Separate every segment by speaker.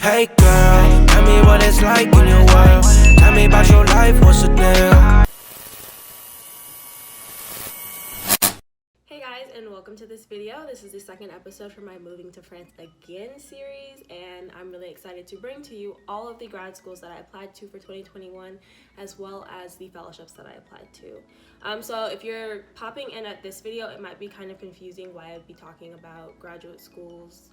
Speaker 1: Hey girl, tell me what it's like in your world. Tell me about your life, what's the deal?
Speaker 2: Hey guys, and welcome to this video. This is the second episode for my Moving to France Again series, and I'm really excited to bring to you all of the grad schools that I applied to for 2021, as well as the fellowships that I applied to. So if you're popping in at this video, it might be kind of confusing why I'd be talking about graduate schools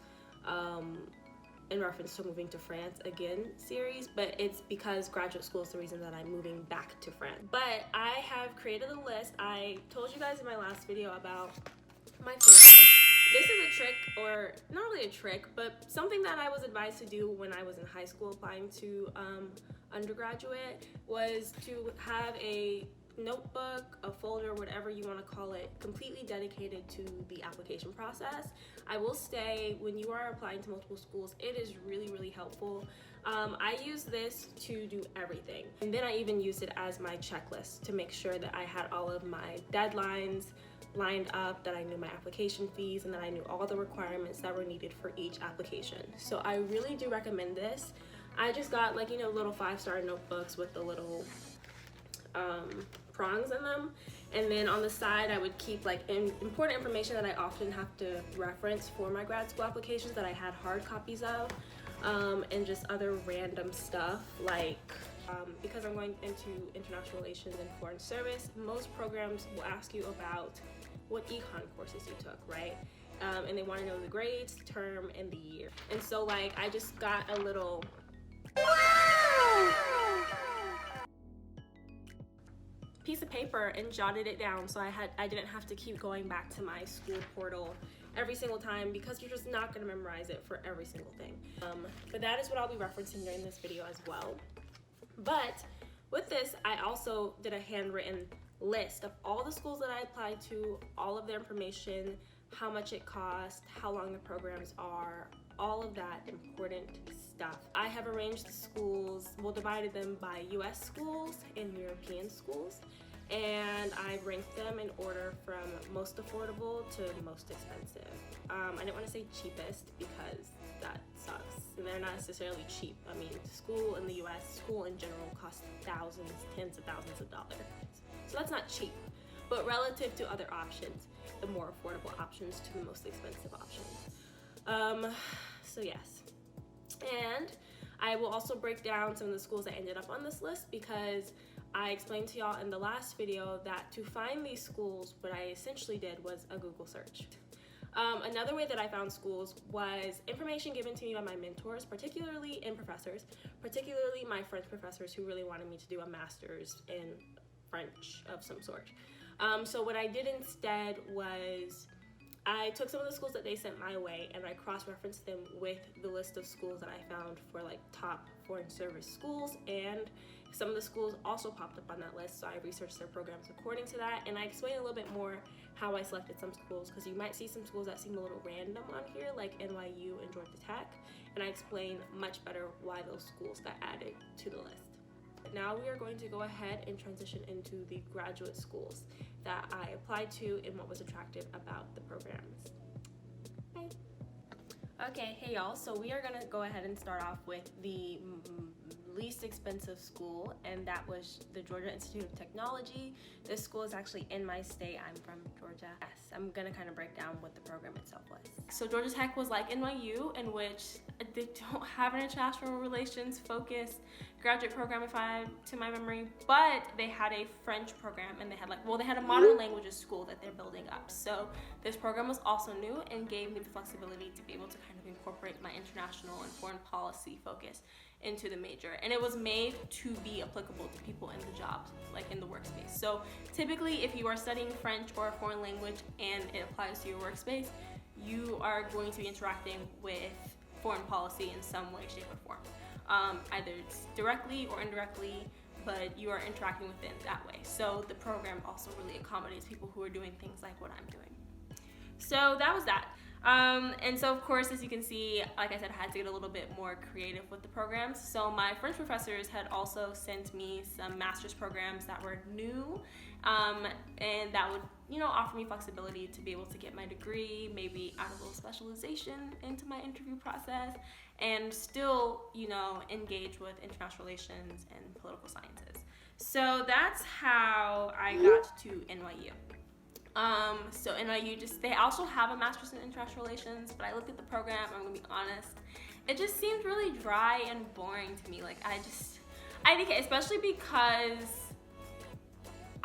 Speaker 2: in reference to Moving to France Again series, but it's because graduate school is the reason that I'm moving back to France. But I have created a list. I told you guys in my last video about my folder. This is a trick, or not really a trick, but something that I was advised to do when I was in high school applying to undergraduate, was to have a notebook, a folder, whatever you want to call it, completely dedicated to the application process. I will say, when you are applying to multiple schools, it is really helpful. I use this to do everything, and then I even used it as my checklist to make sure that I had all of my deadlines lined up, that I knew my application fees, and that I knew all the requirements that were needed for each application. So I really do recommend this. I just got, like, you know, little 5-star notebooks with the little prongs in them, and then on the side I would keep like important information that I often have to reference for my grad school applications that I had hard copies of, and just other random stuff like because I'm going into international relations and foreign service, most programs will ask you about what econ courses you took, right? And they want to know the grades, term, and the year. And so like I just got a little piece of paper and jotted it down, so I didn't have to keep going back to my school portal every single time, because you're just not going to memorize it for every single thing. But that is what I'll be referencing during this video as well. But with this, I also did a handwritten list of all the schools that I applied to, all of their information, how much it cost, how long the programs are, all of that important stuff. I have arranged the schools, divided them by US schools and European schools, and I ranked them in order from most affordable to most expensive. I didn't want to say cheapest because that sucks, and they're not necessarily cheap. I mean, school in the US, school in general, costs thousands, tens of thousands of dollars. So that's not cheap, but relative to other options, the more affordable options to the most expensive options. So yes, and I will also break down some of the schools that ended up on this list, because I explained to y'all in the last video that to find these schools, what I essentially did was a Google search. Another way that I found schools was information given to me by my mentors, particularly my French professors, who really wanted me to do a master's in French of some sort. So what I did instead was I took some of the schools that they sent my way and I cross-referenced them with the list of schools that I found for like top foreign service schools, and some of the schools also popped up on that list, so I researched their programs according to that, and I explained a little bit more how I selected some schools, because you might see some schools that seem a little random on here, like NYU and Georgia Tech, and I explained much better why those schools got added to the list. Now we are going to go ahead and transition into the graduate schools that I applied to and what was attractive about the programs. Hi. Okay, hey y'all, so we are gonna go ahead and start off with the least expensive school, and that was the Georgia Institute of Technology. This school is actually in my state. I'm from Georgia. Yes, I'm gonna kind of break down what the program itself was. So Georgia Tech was like NYU, in which they don't have an international relations focused graduate program, to my memory, but they had a French program, and they had a modern languages school that they're building up. So this program was also new and gave me the flexibility to be able to kind of incorporate my international and foreign policy focus into the major, and it was made to be applicable to people in the jobs, like in the workspace. So typically, if you are studying French or a foreign language and it applies to your workspace, you are going to be interacting with foreign policy in some way, shape, or form. Either it's directly or indirectly, but you are interacting with it that way. So the program also really accommodates people who are doing things like what I'm doing. So that was that. And so of course, as you can see, like I said, I had to get a little bit more creative with the programs. So my French professors had also sent me some master's programs that were new, and that would, offer me flexibility to be able to get my degree, maybe add a little specialization into my interview process, and still, you know, engage with international relations and political sciences. So that's how I got to NYU. So NYU they also have a master's in international relations, but I looked at the program, I'm gonna be honest, it just seemed really dry and boring to me. Like I think, especially because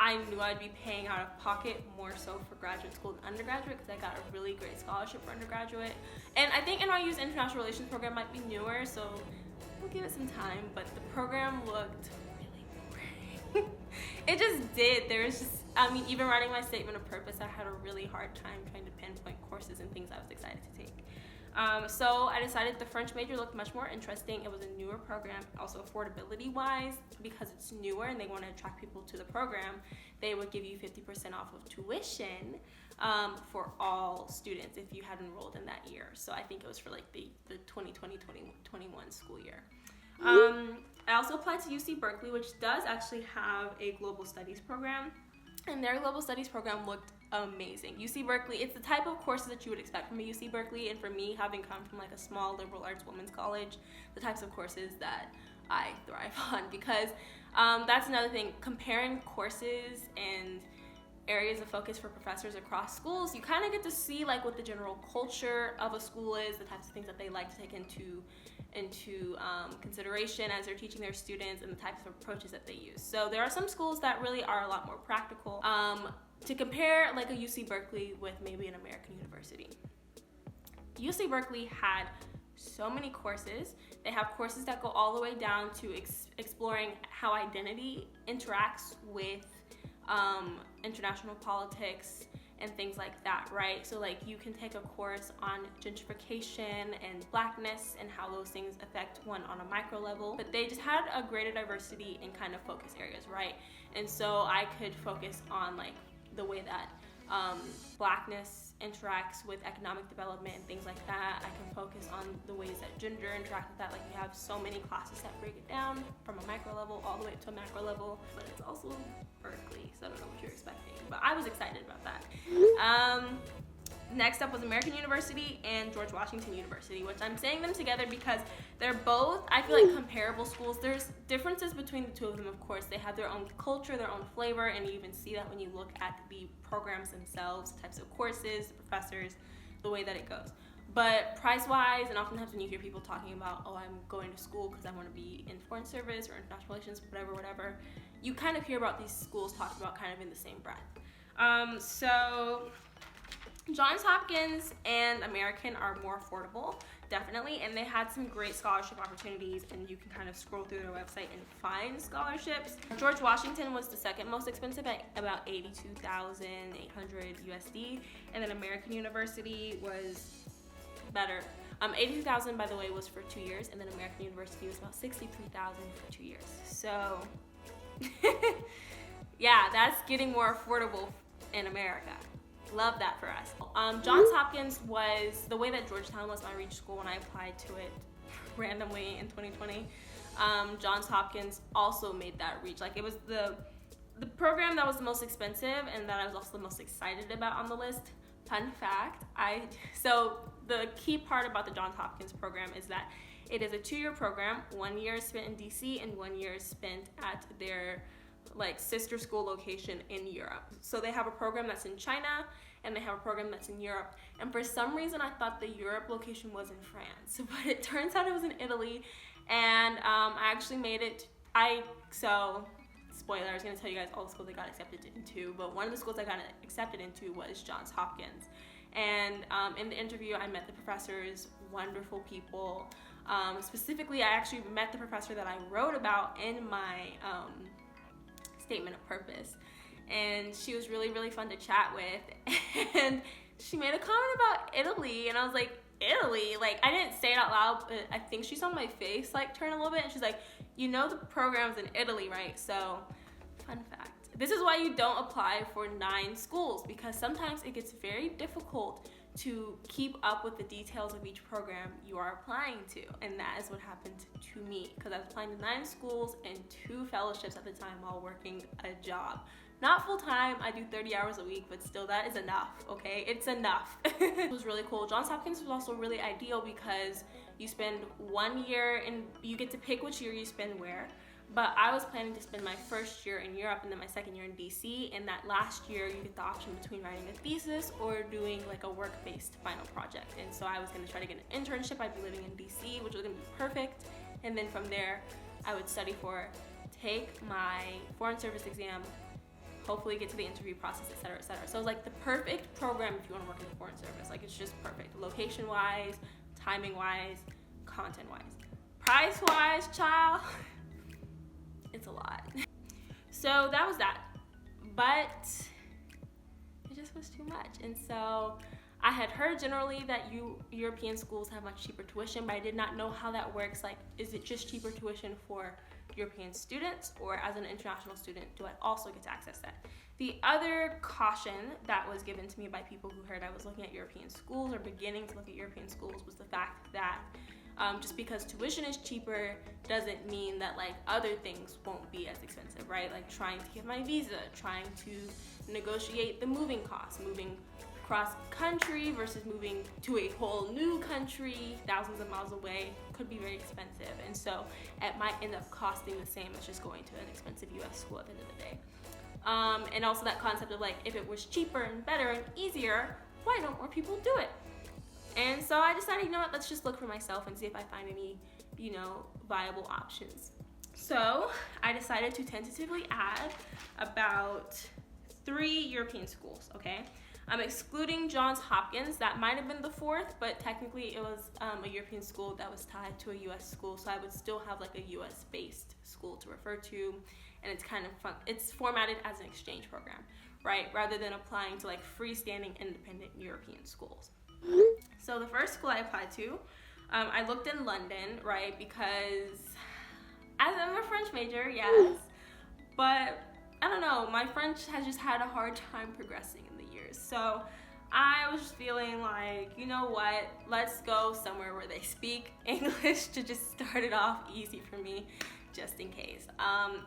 Speaker 2: I knew I'd be paying out of pocket more so for graduate school than undergraduate, because I got a really great scholarship for undergraduate. And I think NYU's international relations program might be newer, so we'll give it some time, but the program looked really boring. It just did. There was just, I mean, even writing my statement of purpose, I had a really hard time trying to pinpoint courses and things I was excited to take. So I decided the French major looked much more interesting. It was a newer program, also affordability-wise, because it's newer and they want to attract people to the program, they would give you 50% off of tuition for all students if you had enrolled in that year. So I think it was for like the 2020-2021 school year. I also applied to UC Berkeley, which does actually have a global studies program, and their global studies program looked amazing. UC Berkeley, it's the type of courses that you would expect from a UC Berkeley, and for me, having come from like a small liberal arts women's college, the types of courses that I thrive on, because that's another thing, comparing courses and areas of focus for professors across schools, you kind of get to see like what the general culture of a school is, the types of things that they like to take into consideration as they're teaching their students, and the types of approaches that they use. So there are some schools that really are a lot more practical. To compare like a UC Berkeley with maybe an American university, UC Berkeley had so many courses. They have courses that go all the way down to exploring how identity interacts with international politics and things like that, right? So like you can take a course on gentrification and blackness and how those things affect one on a micro level, but they just had a greater diversity in kind of focus areas, right? And so I could focus on like the way that blackness interacts with economic development and things like that. I can focus on the ways that gender interacts with that. Like we have so many classes that break it down from a micro level all the way to a macro level, but it's also Berkeley, so I don't know what you're expecting, but I was excited about that. Next up was American University and George Washington University, which I'm saying them together because they're both, I feel like, comparable schools. There's differences between the two of them, of course. They have their own culture, their own flavor, and you even see that when you look at the programs themselves, the types of courses, the professors, the way that it goes. But price-wise, and oftentimes when you hear people talking about, oh, I'm going to school because I want to be in foreign service or international relations, whatever, you kind of hear about these schools talked about kind of in the same breath. So Johns Hopkins and American are more affordable, definitely, and they had some great scholarship opportunities, and you can kind of scroll through their website and find scholarships. George Washington was the second most expensive at about $82,800 USD, and then American University was better. $82,000, by the way, was for 2 years, and then American University was about $63,000 for 2 years. So yeah, that's getting more affordable in America. Love that for us. Johns Hopkins was, the way that Georgetown was my reach school when I applied to it randomly in 2020, Johns Hopkins also made that reach. Like it was the program that was the most expensive and that I was also the most excited about on the list. Fun fact, so the key part about the Johns Hopkins program is that it is a 2-year program. 1 year is spent in DC and 1 year is spent at their like sister school location in Europe. So they have a program that's in China and they have a program that's in Europe. And for some reason I thought the Europe location was in France, but it turns out it was in Italy. And I actually made it, so spoiler, I was gonna tell you guys all the schools I got accepted into, but one of the schools I got accepted into was Johns Hopkins. And in the interview I met the professors, wonderful people. Specifically, I actually met the professor that I wrote about in my statement of purpose, and she was really, really fun to chat with. And she made a comment about Italy, and I was like, Italy? Like, I didn't say it out loud, but I think she saw my face like turn a little bit, and she's like, you know the program's in Italy, right? So, fun fact. This is why you don't apply for 9 schools, because sometimes it gets very difficult to keep up with the details of each program you are applying to, and that is what happened to me, because I was applying to 9 schools and 2 fellowships at the time while working a job. Not full-time, I do 30 hours a week, but still that is enough, okay? It's enough. It was really cool. Johns Hopkins was also really ideal because you spend 1 year and you get to pick which year you spend where. But I was planning to spend my first year in Europe and then my second year in DC, and that last year you get the option between writing a thesis or doing like a work-based final project. And so I was gonna try to get an internship. I'd be living in DC, which was gonna be perfect. And then from there, I would study take my foreign service exam, hopefully get to the interview process, et cetera, et cetera. So it was like the perfect program if you wanna work in the foreign service. Like it's just perfect, location-wise, timing-wise, content-wise. Price-wise, child. It's a lot. So that was that, but it just was too much. And so I had heard generally that European schools have much cheaper tuition, but I did not know how that works. Like, is it just cheaper tuition for European students, or as an international student, do I also get to access that? The other caution that was given to me by people who heard I was looking at European schools or beginning to look at European schools was the fact that just because tuition is cheaper doesn't mean that like other things won't be as expensive, right? Like trying to get my visa, trying to negotiate the moving costs, moving cross country versus moving to a whole new country thousands of miles away could be very expensive. And so it might end up costing the same as just going to an expensive US school at the end of the day. And also that concept of like, if it was cheaper and better and easier, why don't more people do it? And so I decided, you know what, let's just look for myself and see if I find any, viable options. So I decided to tentatively add about 3 European schools, okay? I'm excluding Johns Hopkins. That might have been the 4th, but technically it was a European school that was tied to a US school, so I would still have like a US based school to refer to, and it's kind of fun. It's formatted as an exchange program, right? Rather than applying to like freestanding independent European schools. So the first school I applied to, I looked in London, right? Because as I'm a French major, yes, but I don't know, my French has just had a hard time progressing in the years. So I was just feeling like, you know what, let's go somewhere where they speak English to just start it off easy for me, just in case.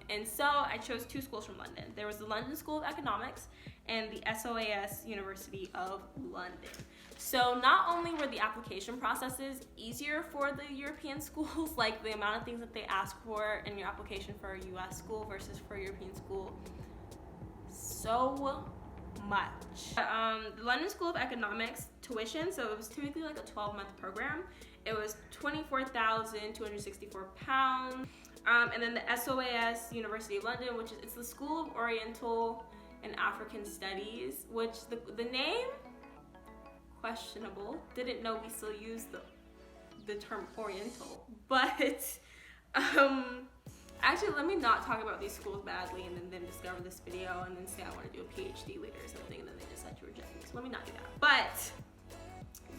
Speaker 2: And so I chose 2 schools from London. There was the London School of Economics and the SOAS University of London. So not only were the application processes easier for the European schools, like the amount of things that they ask for in your application for a US school versus for a European school, so much. The London School of Economics tuition, so it was typically like a 12-month program. It was £24,264. And then the SOAS University of London, which is it's the School of Oriental and African Studies, which the name, questionable. Didn't know we still use the term Oriental, but actually let me not talk about these schools badly and then discover this video and then say I want to do a PhD later or something and then they decide to reject me. So let me not do that. But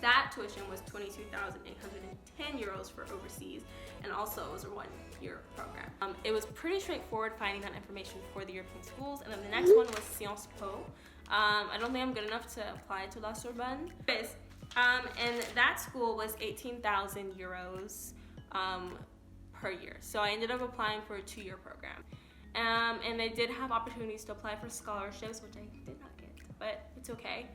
Speaker 2: that tuition was 22,810 euros for overseas, and also it was a 1-year program. It was pretty straightforward finding that information for the European schools, and then the next one was Sciences Po. I don't think I'm good enough to apply to La Sorbonne. And that school was 18,000 euros per year. So I ended up applying for a 2-year program. And they did have opportunities to apply for scholarships, which I did not get, but it's okay.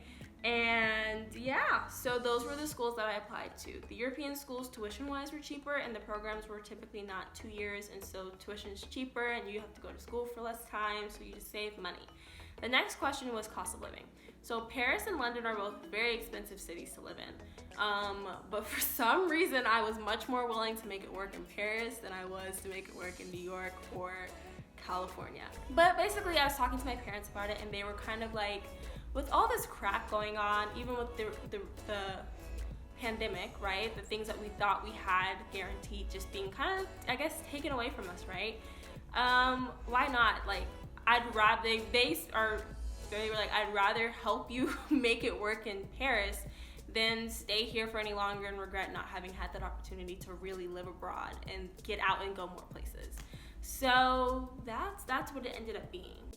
Speaker 2: And yeah, so those were the schools that I applied to. The European schools tuition-wise were cheaper, and the programs were typically not 2 years, and so tuition is cheaper and you have to go to school for less time, so you just save money. The next question was cost of living. So Paris and London are both very expensive cities to live in. But for some reason, I was much more willing to make it work in Paris than I was to make it work in New York or California. But basically, I was talking to my parents about it, and they were kind of like, with all this crap going on, even with the pandemic, right? The things that we thought we had guaranteed just being kind of, I guess, taken away from us, right? Why not? Like, I'd rather, they were like, I'd rather help you make it work in Paris than stay here for any longer and regret not having had that opportunity to really live abroad and get out and go more places. So that's what it ended up being.